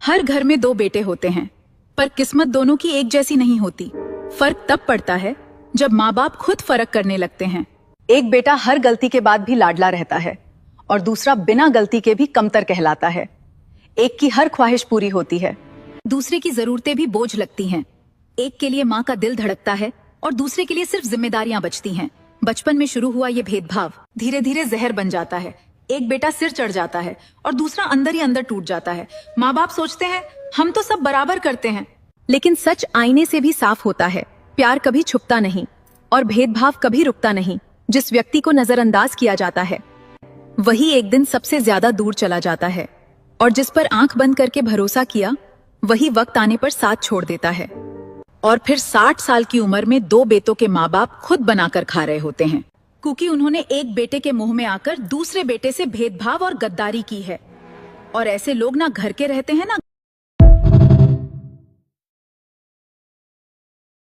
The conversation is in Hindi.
हर घर में दो बेटे होते हैं, पर किस्मत दोनों की एक जैसी नहीं होती। फर्क तब पड़ता है जब माँ बाप खुद फर्क करने लगते हैं। एक बेटा हर गलती के बाद भी लाडला रहता है और दूसरा बिना गलती के भी कमतर कहलाता है। एक की हर ख्वाहिश पूरी होती है, दूसरे की जरूरतें भी बोझ लगती हैं। एक के लिए माँ का दिल धड़कता है और दूसरे के लिए सिर्फ जिम्मेदारियां बचती हैं। बचपन में शुरू हुआ ये भेदभाव धीरे धीरे जहर बन जाता है। एक बेटा सिर चढ़ जाता है और दूसरा अंदर ही अंदर टूट जाता है। माँ बाप सोचते हैं हम तो सब बराबर करते हैं, लेकिन सच आईने से भी साफ होता है। प्यार कभी छुपता नहीं और भेदभाव कभी रुकता नहीं। जिस व्यक्ति को नजरअंदाज किया जाता है वही एक दिन सबसे ज्यादा दूर चला जाता है, और जिस पर आंख बंद करके भरोसा किया वही वक्त आने पर साथ छोड़ देता है। और फिर 60 साल की उम्र में दो बेटों के माँ बाप खुद बनाकर खा रहे होते हैं, क्योंकि उन्होंने एक बेटे के मुंह में आकर दूसरे बेटे से भेदभाव और गद्दारी की है। और ऐसे लोग ना घर के रहते हैं ना